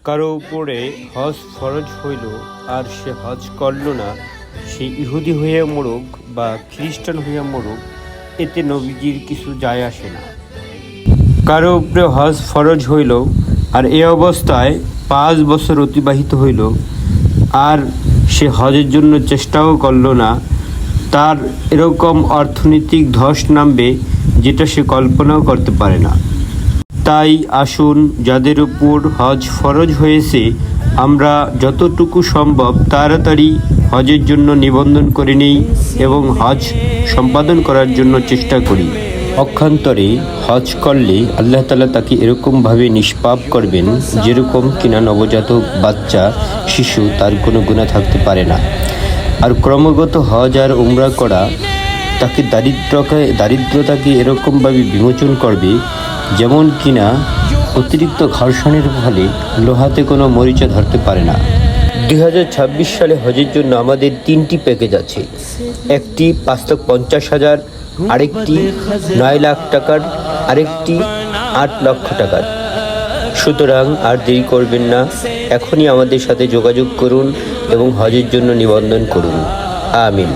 কারো উপরে হজ ফরজ হইল আর সে হজ করল না, সে ইহুদি হইয়া মরুক বা খ্রিস্টান হইয়া মরুক, এতে নবীজির কিছু যায় আসে না। কারো উপরে হজ ফরজ হইল আর এ অবস্থায় 5 বছর অতিবাহিত হইল আর সে হজের জন্য চেষ্টাও করল না, তার এরকম অর্থনৈতিক ধস নামবে যেটা সে কল্পনাও করতে পারে না। তাই আসুন, যাদের উপর হজ ফরজ হয়েছে, আমরা যতটুকু সম্ভব তাড়াতাড়ি হজের জন্য নিবন্ধন করে নিই এবং হজ সম্পাদন করার জন্য চেষ্টা করি। পক্ষান্তরে হজ করলে আল্লাহ তাআলা তাকে এরকমভাবে নিষ্পাপ করবেন যেরকম কিনা নবজাতক বাচ্চা শিশু, তার কোনো গুনাহ থাকতে পারে না। আর ক্রমাগত হজ আর উমরা করা তাকে দারিদ্রতাকে এরকমভাবে বিমোচন করবে যেমন কিনা অতিরিক্ত ঘর্ষণের ফলে লোহাতে কোনো মরিচা ধরতে পারে না। 2026 সালে হজের জন্য আমাদের 3টি প্যাকেজ আছে। একটি 550,000, আরেকটি 9 লাখ টাকার, আরেকটি 8 লক্ষ টাকার। সুতরাং আর দেরি করবেন না, এখনই আমাদের সাথে যোগাযোগ করুন এবং হজের জন্য নিবন্ধন করুন। আমিন।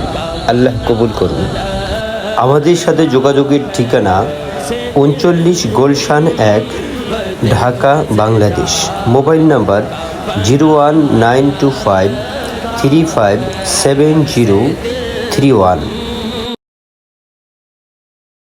আল্লাহ কবুল করুন। আমাদের সাথে যোগাযোগের ঠিকানা 39 গুলশান 1, ঢাকা, বাংলাদেশ। Mobile number 01925357031।